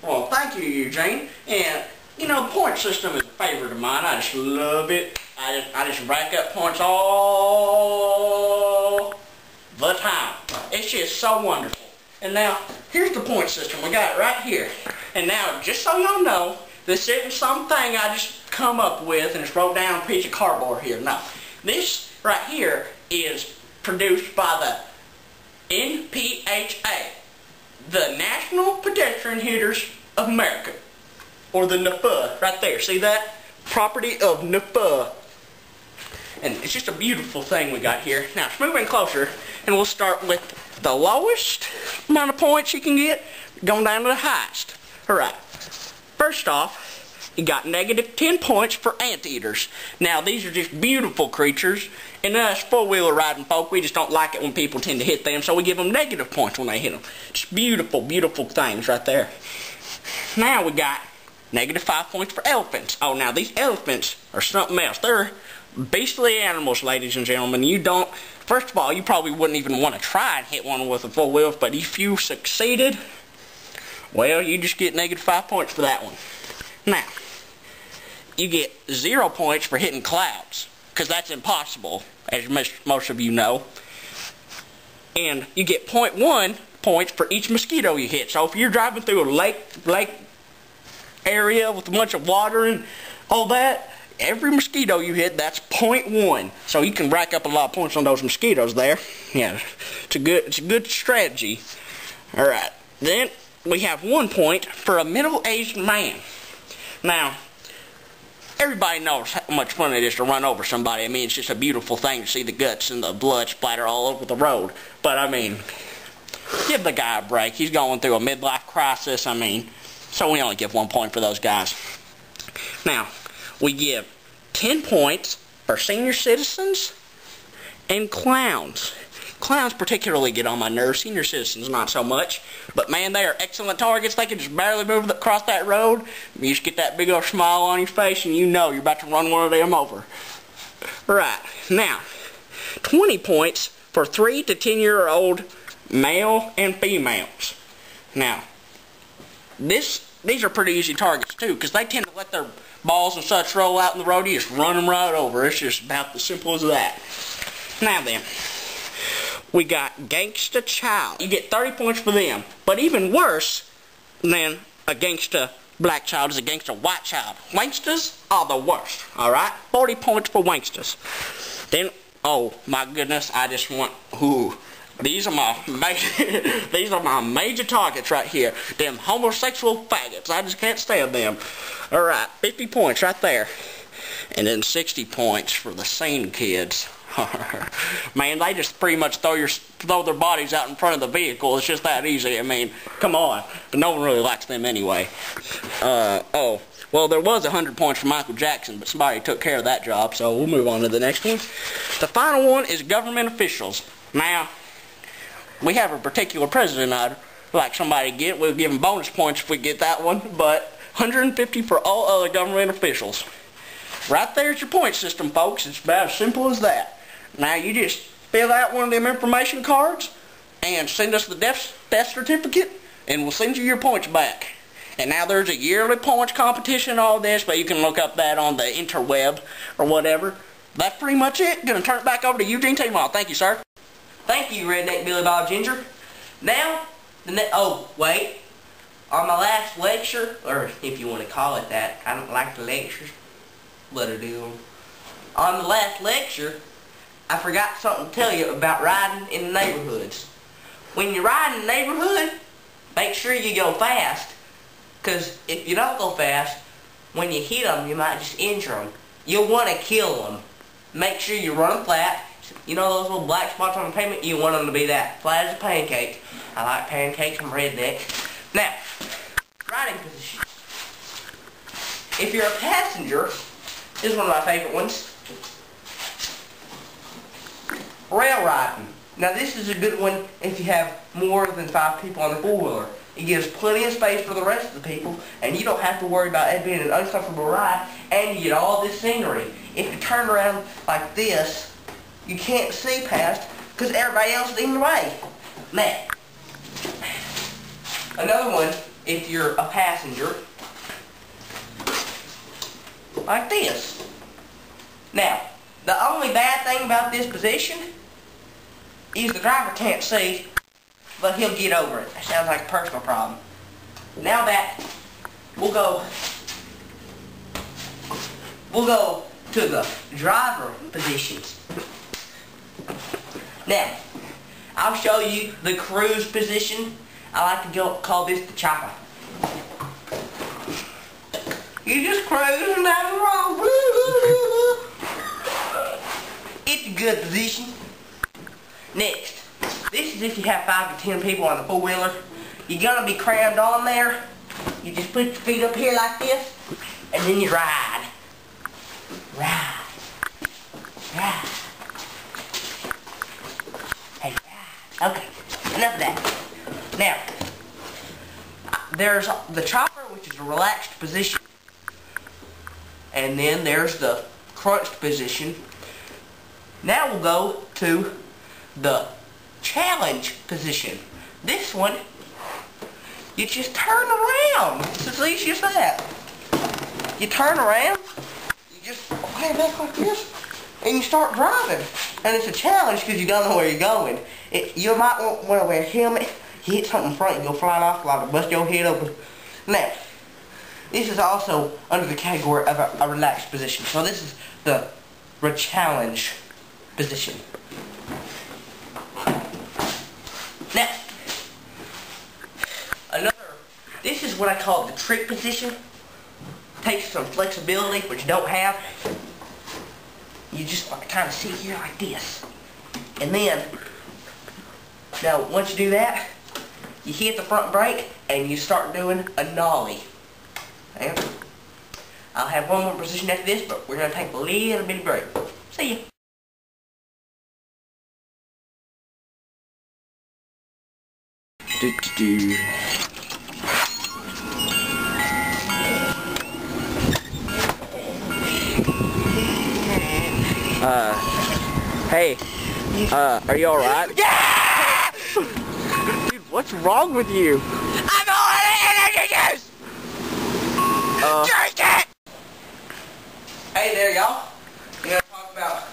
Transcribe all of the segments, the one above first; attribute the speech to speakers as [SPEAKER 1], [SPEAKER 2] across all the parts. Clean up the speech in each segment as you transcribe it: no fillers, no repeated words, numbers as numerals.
[SPEAKER 1] Well, thank you, Eugene. And, you know, the point system is a favorite of mine. I just love it. I just rack up points all the time. It's just so wonderful. And now, here's the point system. We got it right here. And now, just so y'all know, this isn't something I just come up with and just wrote down on a piece of cardboard here. No. This right here is produced by the NPHA, the National Pedestrian Hitters of America, or the NPHA, right there. See that? Property of NPHA. And it's just a beautiful thing we got here. Now, let's move in closer, and we'll start with the lowest amount of points you can get, going down to the highest. Alright. First off, you got negative 10 points for anteaters. Now, these are just beautiful creatures, and us four-wheeler riding folk, we just don't like it when people tend to hit them, so we give them negative points when they hit them. Just beautiful, beautiful things right there. Now we got negative 5 points for elephants. Oh, now these elephants are something else. They're beastly animals, ladies and gentlemen. You don't, first of all, you probably wouldn't even want to try and hit one with a four wheels, but if you succeeded, well, you just get negative 5 points for that one. Now, you get 0 points for hitting clouds, because that's impossible, as most of you know. And you get 0.1 points for each mosquito you hit. So if you're driving through a lake area with a bunch of water and all that, every mosquito you hit, that's 0.1. So you can rack up a lot of points on those mosquitoes there. Yeah, it's a good strategy. Alright, then we have 1 point for a middle-aged man. Now, everybody knows how much fun it is to run over somebody. I mean, it's just a beautiful thing to see the guts and the blood splatter all over the road. But, I mean, give the guy a break. He's going through a midlife crisis, I mean. So we only give 1 point for those guys. Now, we give 10 points for senior citizens and clowns. Clowns particularly get on my nerves. Senior citizens, not so much. But, man, they are excellent targets. They can just barely move across that road. You just get that big old smile on your face, and you know you're about to run one of them over. Right. Now, 20 points for 3 to 10-year-old male and females. Now, these are pretty easy targets, too, because they tend to let their balls and such roll out in the road. You just run them right over. It's just about as simple as that. Now, then, we got Gangsta Child. You get 30 points for them. But even worse than a Gangsta Black Child is a Gangsta White Child. Wanksters are the worst, alright? 40 points for Wanksters. Then, oh my goodness, I just want, these are my major targets right here. Them homosexual faggots. I just can't stand them. Alright, 50 points right there. And then 60 points for the sane kids. Man, they just pretty much throw their bodies out in front of the vehicle. It's just that easy. I mean, come on. But no one really likes them anyway. Oh, well, there was 100 points for Michael Jackson, but somebody took care of that job, so we'll move on to the next one. The final one is government officials. Now, we have a particular president I'd like somebody to get. We'll give him bonus points if we get that one, but 150 for all other government officials. Right there's your point system, folks. It's about as simple as that. Now, you just fill out one of them information cards and send us the death certificate, and we'll send you your points back. And now there's a yearly points competition and all this, but you can look up that on the interweb or whatever. That's pretty much it. Gonna turn it back over to Eugene T-Maw. Thank you, sir.
[SPEAKER 2] Thank you, Redneck Billy Bob Ginger. Now, oh, wait. On my last lecture, or if you want to call it that, I don't like the lectures, but I do. On the last lecture, I forgot something to tell you about riding in the neighborhoods. When you ride in the neighborhood, make sure you go fast. Because if you don't go fast, when you hit them, you might just injure them. You'll want to kill them. Make sure you run them flat. You know those little black spots on the pavement? You want them to be that flat as a pancake. I like pancakes, I'm redneck. Now, riding position. If you're a passenger, this is one of my favorite ones. Rail riding. Now this is a good one if you have more than 5 people on the four-wheeler. It gives plenty of space for the rest of the people, and you don't have to worry about it being an uncomfortable ride, and you get all this scenery. If you turn around like this, you can't see past because everybody else is in the way. Now, another one if you're a passenger, like this. Now, the only bad thing about this position is the driver can't see, but he'll get over it. That sounds like a personal problem. Now back, we'll go to the driver positions. Now, I'll show you the cruise position. I like to call this the chopper. You just cruising down the road. It's a good position. Next, this is if you have 5 to 10 people on the four-wheeler. You're gonna be crammed on there. You just put your feet up here like this, and then you ride. Ride. Ride. Hey, ride. Okay, enough of that. Now, there's the chopper, which is a relaxed position. And then there's the crunched position. Now we'll go to the challenge position. This one, you just turn around. It's as easy as that. You turn around, you just lay back like this, and you start driving. And it's a challenge because you don't know where you're going. You might want to wear a helmet. You hit something in front, you go flying off like to bust your head open. Now, this is also under the category of a relaxed position. So this is the challenge position. Now, this is what I call the trick position. Takes some flexibility, which you don't have. You just kind of sit here like this. And then, now once you do that, you hit the front brake and you start doing a nollie. And I'll have one more position after this, but we're going to take a little bit of break. See ya.
[SPEAKER 1] Hey, are you alright?
[SPEAKER 2] Yeah!
[SPEAKER 1] Dude, what's wrong with you?
[SPEAKER 2] I'm on energy juice! Drink it! Hey there, y'all. We're going to talk about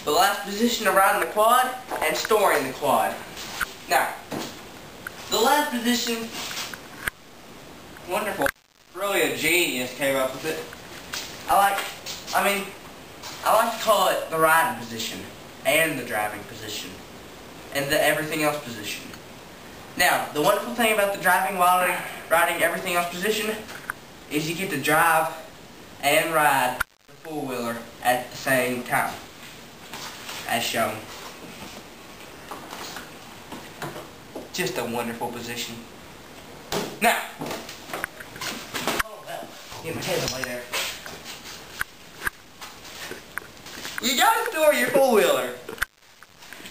[SPEAKER 2] the last position of riding the quad and storing the quad. Now, the last position, wonderful. Really a genius came up with it. I like to call it the riding position and the driving position and the everything else position. Now, the wonderful thing about the driving while riding everything else position is you get to drive and ride the four-wheeler at the same time, as shown. Just a wonderful position. Now, get my head away there. You gotta store your four-wheeler.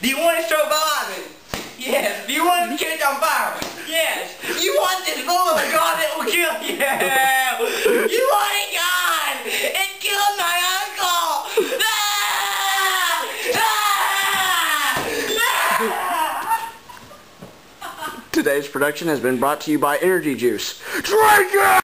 [SPEAKER 2] Do you want it to survive? Yes. Do you want it to catch on fire? Yes. You want this four-wheeler gone that will kill you? Yeah. You want it gone? It killed my uncle.
[SPEAKER 1] Today's production has been brought to you by Energy Juice. Drink it!